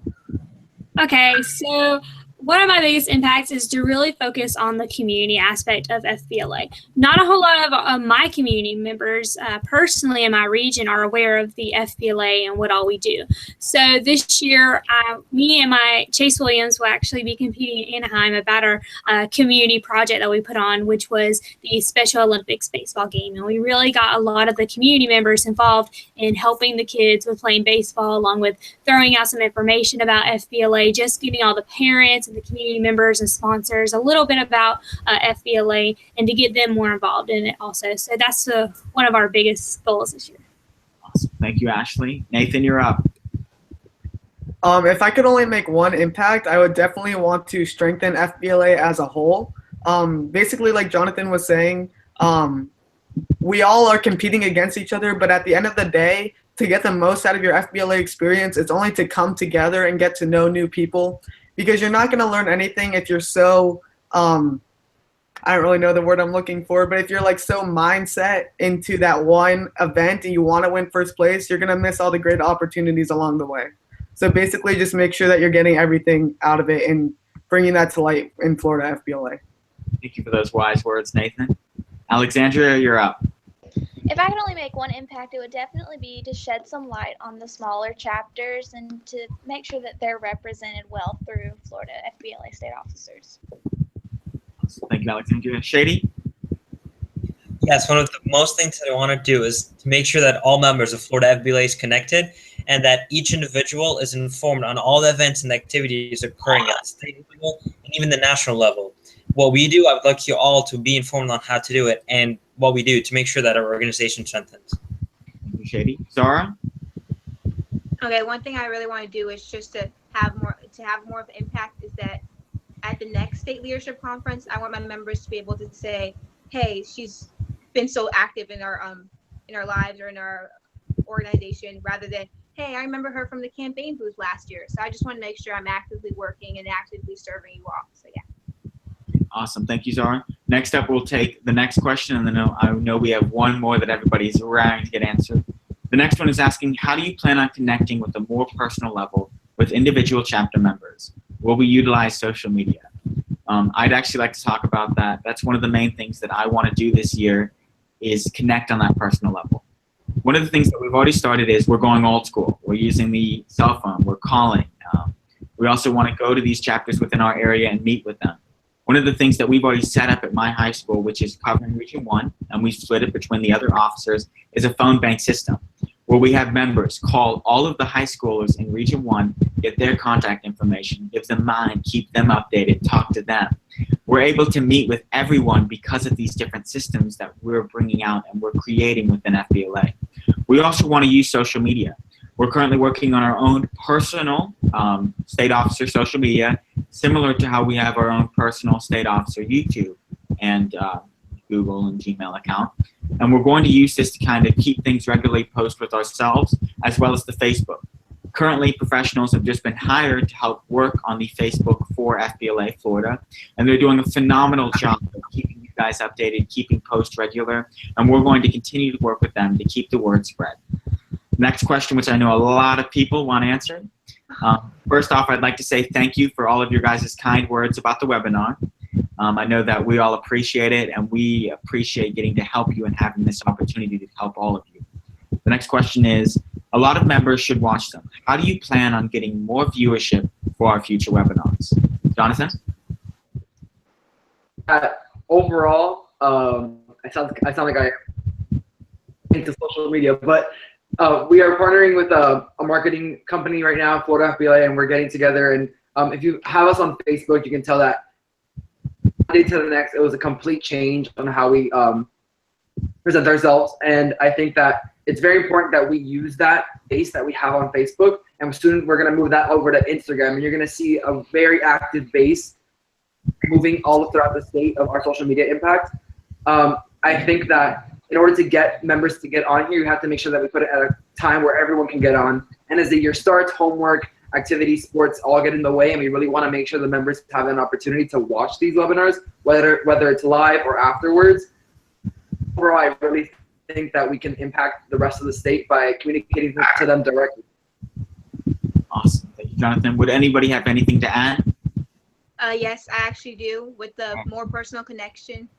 Okay, so one of my biggest impacts is to really focus on the community aspect of FBLA. Not a whole lot of my community members personally in my region are aware of the FBLA and what all we do. So this year, me and my Chase Williams will actually be competing in Anaheim about our community project that we put on, which was the Special Olympics baseball game. And we really got a lot of the community members involved in helping the kids with playing baseball, along with throwing out some information about FBLA, just getting all the parents and the community members and sponsors a little bit about FBLA and to get them more involved in it also. So that's one of our biggest goals this year. Awesome. Thank you, Ashley. Nathan, you're up. If I could only make one impact, I would definitely want to strengthen FBLA as a whole. Basically, like Jonathan was saying, we all are competing against each other, but at the end of the day, to get the most out of your FBLA experience, it's only to come together and get to know new people, because you're not going to learn anything if you're so, I don't really know the word I'm looking for, but if you're like so mindset into that one event and you want to win first place, you're going to miss all the great opportunities along the way. So basically just make sure that you're getting everything out of it and bringing that to light in Florida FBLA. Thank you for those wise words, Nathan. Alexandria, you're up. If I could only make one impact, it would definitely be to shed some light on the smaller chapters and to make sure that they're represented well through Florida FBLA state officers. Thank you, Alexandria. Shady? Yes, one of the most things that I want to do is to make sure that all members of Florida FBLA is connected and that each individual is informed on all the events and activities occurring at the state level and even the national level. What we do, I would like you all to be informed on how to do it and what we do to make sure that our organization strengthens. Thank you, Shady. Zara? Okay, one thing I really want to do is just to have more of an impact is that at the next state leadership conference, I want my members to be able to say, hey, she's been so active in our lives or in our organization, rather than, hey, I remember her from the campaign booth last year. So I just want to make sure I'm actively working and actively serving you all. So yeah. Awesome. Thank you, Zara. Next up, we'll take the next question, and then I know we have one more that everybody's raring to get answered. The next one is asking, how do you plan on connecting with a more personal level with individual chapter members? Will we utilize social media? I'd actually like to talk about that. That's one of the main things that I want to do this year, is connect on that personal level. One of the things that we've already started is we're going old school. We're using the cell phone. We're calling. We also want to go to these chapters within our area and meet with them. One of the things that we've already set up at my high school, which is covering Region 1, and we split it between the other officers, is a phone bank system where we have members call all of the high schoolers in Region 1, get their contact information, give them mine, keep them updated, talk to them. We're able to meet with everyone because of these different systems that we're bringing out and we're creating within FBLA. We also want to use social media. We're currently working on our own personal state officer social media, similar to how we have our own personal state officer YouTube and Google and Gmail account. And we're going to use this to kind of keep things regularly posted with ourselves, as well as the Facebook. Currently, professionals have just been hired to help work on the Facebook for FBLA Florida, and they're doing a phenomenal job of keeping you guys updated, keeping posts regular, and we're going to continue to work with them to keep the word spread. Next question, which I know a lot of people want answered. First off, I'd like to say thank you for all of your guys' kind words about the webinar. I know that we all appreciate it, and we appreciate getting to help you and having this opportunity to help all of you. The next question is, a lot of members should watch them. How do you plan on getting more viewership for our future webinars? Jonathan? Overall, I sound like I into social media, but we are partnering with a marketing company right now, Florida FBLA, and we're getting together. And if you have us on Facebook, you can tell that one day to the next, it was a complete change on how we present ourselves. And I think that it's very important that we use that base that we have on Facebook, and soon we're going to move that over to Instagram, and you're going to see a very active base moving all throughout the state of our social media impact. I think that in order to get members to get on here, you have to make sure that we put it at a time where everyone can get on. And as the year starts, homework, activities, sports all get in the way, and we really want to make sure the members have an opportunity to watch these webinars, whether it's live or afterwards. Overall, I really think that we can impact the rest of the state by communicating to them directly. Awesome. Thank you, Jonathan. Would anybody have anything to add? Yes, I actually do. With the more personal connection,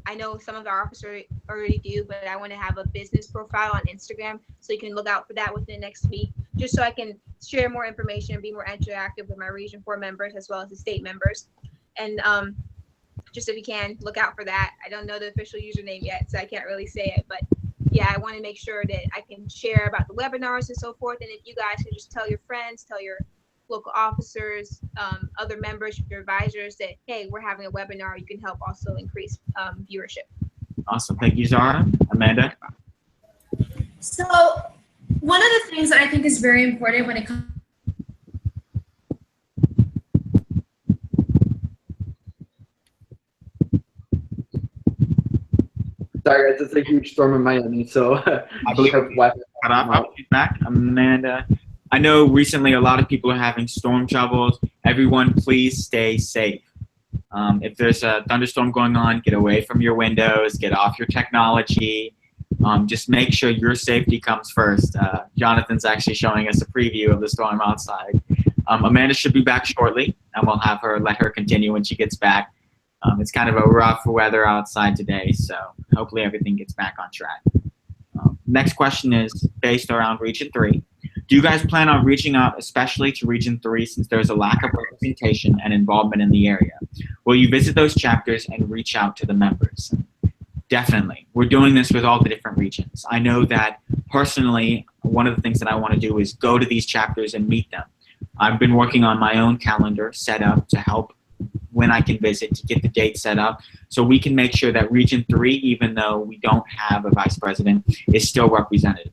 I know some of our officers already do, but I want to have a business profile on Instagram, so you can look out for that within the next week, just so I can share more information and be more interactive with my Region 4 members as well as the state members. And just if you can, look out for that. I don't know the official username yet, so I can't really say it, but yeah, I want to make sure that I can share about the webinars and so forth. And if you guys can just tell your friends, tell your local officers, other members, your advisors that, hey, we're having a webinar, you can help also increase viewership. Awesome. Thank you, Zara. Amanda? So one of the things that I think is very important when it comes Sorry, guys, it's a huge storm in Miami, so I believe have Wi-Fi. cut off. I'll be back. Amanda. I know recently a lot of people are having storm troubles. Everyone, please stay safe. If there's a thunderstorm going on, get away from your windows, get off your technology. Just make sure your safety comes first. Jonathan's actually showing us a preview of the storm outside. Amanda should be back shortly, and we'll let her continue when she gets back. It's kind of a rough weather outside today, so hopefully everything gets back on track. Next question is based around Region 3. Do you guys plan on reaching out especially to Region 3 since there's a lack of representation and involvement in the area? Will you visit those chapters and reach out to the members? Definitely. We're doing this with all the different regions. I know that personally, one of the things that I want to do is go to these chapters and meet them. I've been working on my own calendar set up to help when I can visit, to get the date set up, so we can make sure that Region 3, even though we don't have a vice president, is still represented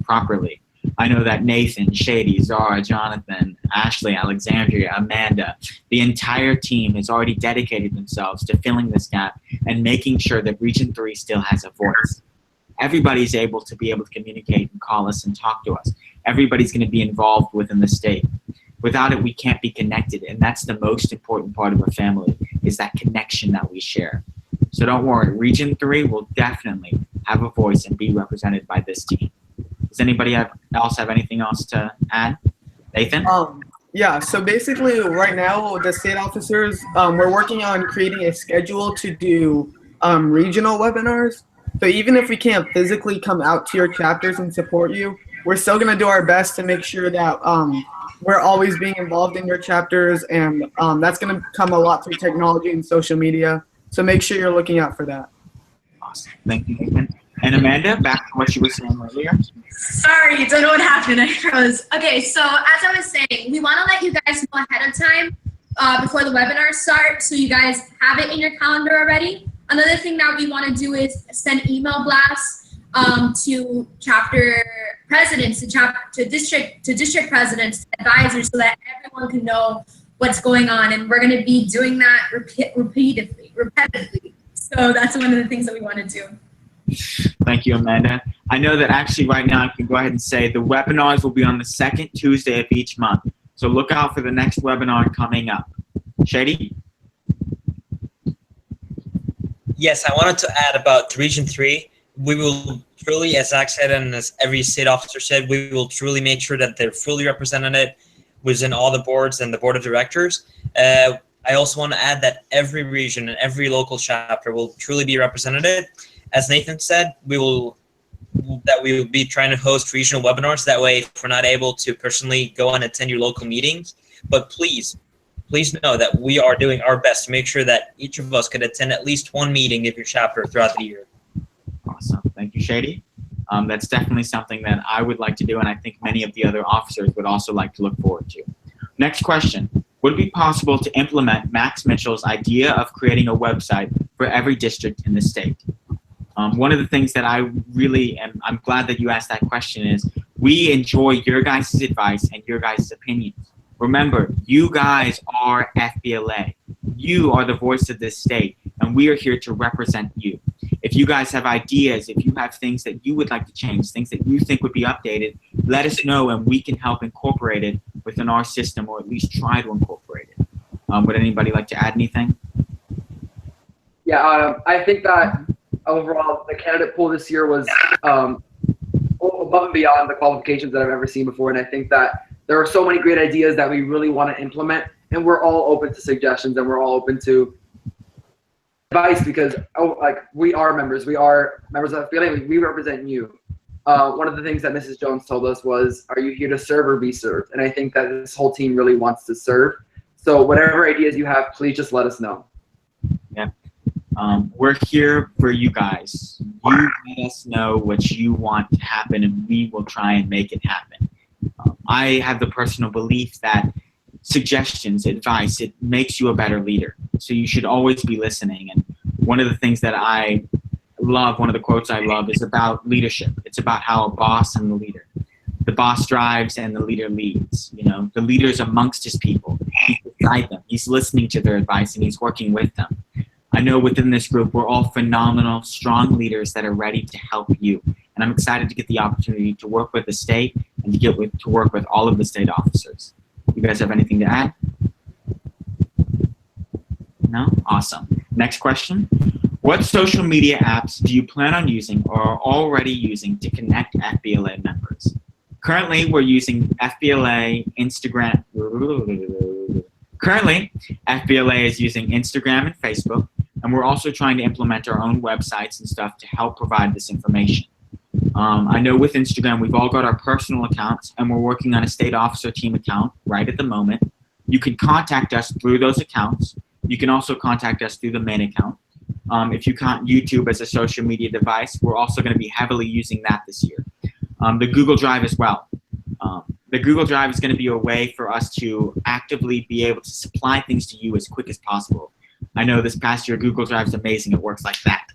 properly. I know that Nathan, Shady, Zara, Jonathan, Ashley, Alexandria, Amanda, the entire team has already dedicated themselves to filling this gap and making sure that Region 3 still has a voice. Everybody's able to communicate and call us and talk to us. Everybody's going to be involved within the state. Without it, we can't be connected, and that's the most important part of a family, is that connection that we share. So don't worry, Region 3 will definitely have a voice and be represented by this team. Does anybody else have anything else to add? Nathan? Yeah, so basically right now, the state officers, we're working on creating a schedule to do regional webinars. So even if we can't physically come out to your chapters and support you, we're still going to do our best to make sure that we're always being involved in your chapters, and that's going to come a lot through technology and social media. So make sure you're looking out for that. Awesome. Thank you, Nathan. And Amanda, back to what you were saying earlier. Sorry, don't know what happened. I froze. Okay, so as I was saying, we want to let you guys know ahead of time before the webinar starts, so you guys have it in your calendar already. Another thing that we want to do is send email blasts to chapter presidents, to district presidents, to advisors, so that everyone can know what's going on. And we're going to be doing that repetitively. So that's one of the things that we want to do. Thank you, Amanda. I know that actually right now I can go ahead and say the webinars will be on the second Tuesday of each month. So look out for the next webinar coming up. Shady? Yes, I wanted to add about Region 3. We will truly, as Zach said and as every state officer said, we will truly make sure that they're fully represented within all the boards and the board of directors. I also want to add that every region and every local chapter will truly be represented. As Nathan said, we will be trying to host regional webinars. That way, if we're not able to personally go and attend your local meetings, but please know that we are doing our best to make sure that each of us could attend at least one meeting of your chapter throughout the year. Awesome. Thank you, Shady. That's definitely something that I would like to do, and I think many of the other officers would also like to look forward to. Next question. Would it be possible to implement Max Mitchell's idea of creating a website for every district in the state? One of the things that I really am, I'm glad that you asked that question is, we enjoy your guys' advice and your guys' opinions. Remember, you guys are FBLA. You are the voice of this state, and we are here to represent you. If you guys have ideas, if you have things that you would like to change, things that you think would be updated, let us know and we can help incorporate it within our system, or at least try to incorporate it. Would anybody like to add anything? Yeah, I think that overall the candidate pool this year was above and beyond the qualifications that I've ever seen before, and I think that there are so many great ideas that we really want to implement, and we're all open to suggestions and we're all open to advice because we are members of FBLA. We represent you. One of the things that Mrs. Jones told us was, are you here to serve or be served? And I think that this whole team really wants to serve. So whatever ideas you have, please just let us know. Yeah. We're here for you guys. You let us know what you want to happen and we will try and make it happen. I have the personal belief that suggestions, advice, it makes you a better leader. So you should always be listening. And one of the things that I love, one of the quotes I love is about leadership. It's about how a boss and the leader. The boss drives and the leader leads. You know, the leader is amongst his people. He's beside them. He's listening to their advice and he's working with them. I know within this group, we're all phenomenal, strong leaders that are ready to help you. And I'm excited to get the opportunity to work with the state and to work with all of the state officers. You guys have anything to add? No? Awesome. Next question. What social media apps do you plan on using or are already using to connect FBLA members? Currently, we're using FBLA, Instagram. Currently, FBLA is using Instagram and Facebook, and we're also trying to implement our own websites and stuff to help provide this information. I know with Instagram, we've all got our personal accounts, and we're working on a state officer team account right at the moment. You can contact us through those accounts. You can also contact us through the main account. If you count YouTube as a social media device, we're also going to be heavily using that this year. The Google Drive as well. The Google Drive is going to be a way for us to actively be able to supply things to you as quick as possible. I know this past year, Google Drive is amazing. It works like that.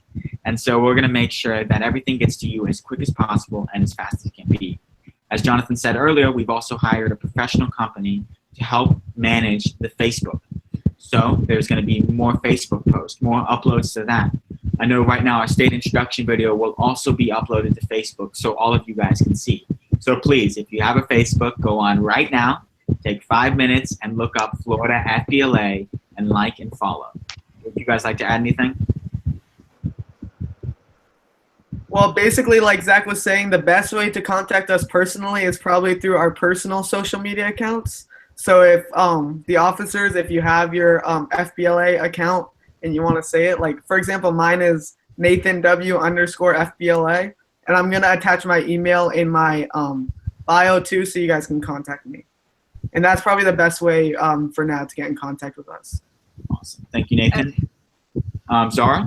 And so we're going to make sure that everything gets to you as quick as possible and as fast as it can be. As Jonathan said earlier, we've also hired a professional company to help manage the Facebook. So there's going to be more Facebook posts, more uploads to that. I know right now our state introduction video will also be uploaded to Facebook so all of you guys can see. So please, if you have a Facebook, go on right now, take 5 minutes and look up Florida FBLA and like and follow. Would you guys like to add anything? Well, basically, like Zach was saying, the best way to contact us personally is probably through our personal social media accounts. So if the officers, if you have your FBLA account and you want to say it, like, for example, mine is NathanW_FBLA, and I'm going to attach my email in my bio too so you guys can contact me. And that's probably the best way for now to get in contact with us. Awesome. Thank you, Nathan. Zara?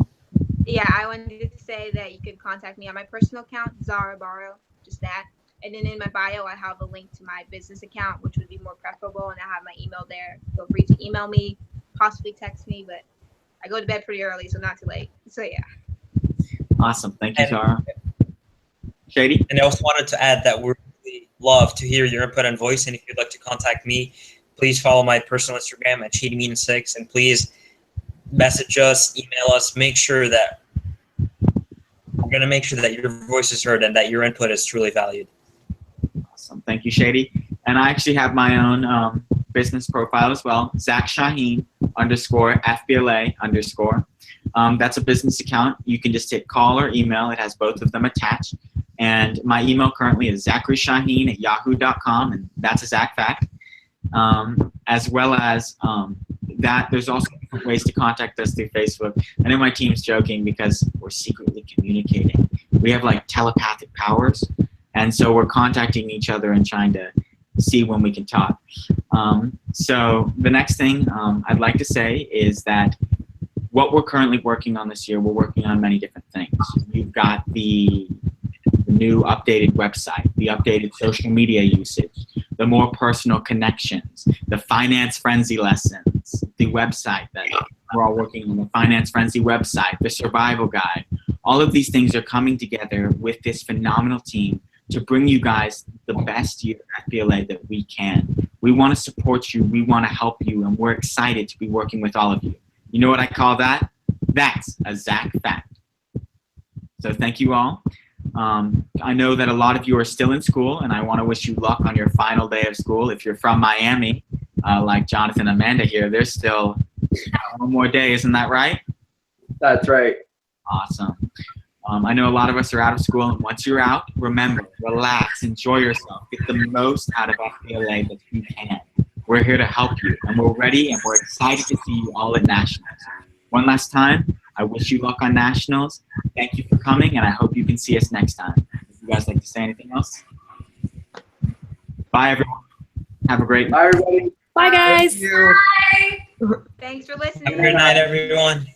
Yeah, I wanted to say that you could contact me on my personal account, Zara Barrow, just that. And then in my bio, I have a link to my business account, which would be more preferable, and I have my email there. Feel free to email me, possibly text me, but I go to bed pretty early, so not too late. So yeah. Awesome. Thank you, Zara. Shady? And I also wanted to add that we really love to hear your input and voice, and if you'd like to contact me, please follow my personal Instagram at ShadyMean6, and please message us, email us, make sure that we're going to make sure that your voice is heard and that your input is truly valued. Awesome. Thank you, Shady. And I actually have my own business profile as well, Zach Shaheen _FBLA_. That's a business account. You can just hit call or email. It has both of them attached. And my email currently is ZacharyShaheen@yahoo.com, and that's a Zach fact. As well as that, there's also different ways to contact us through Facebook. I know my team's joking because we're secretly communicating. We have like telepathic powers, and so we're contacting each other and trying to see when we can talk. So the next thing I'd like to say is that what we're currently working on this year, we're working on many different things. We've got the new updated website, the updated social media usage, the more personal connections, the finance frenzy lessons, the website that we're all working on, the finance frenzy website, the survival guide. All of these things are coming together with this phenomenal team to bring you guys the best year at FBLA that we can. We want to support you, we want to help you, and we're excited to be working with all of you. You know what I call that? That's a Zach fact. So thank you all. I know that a lot of you are still in school, and I want to wish you luck on your final day of school. If you're from Miami, like Jonathan and Amanda here, there's still one more day, isn't that right? That's right. Awesome. I know a lot of us are out of school, and once you're out, remember, relax, enjoy yourself, get the most out of FBLA that you can. We're here to help you, and we're ready, and we're excited to see you all at Nationals. One last time, I wish you luck on Nationals. Thank you for coming, and I hope you can see us next time. Would you guys like to say anything else? Bye, everyone. Have a great night. Bye, everybody. Bye, guys. Thank you. Thanks for listening. Have a good night, everyone.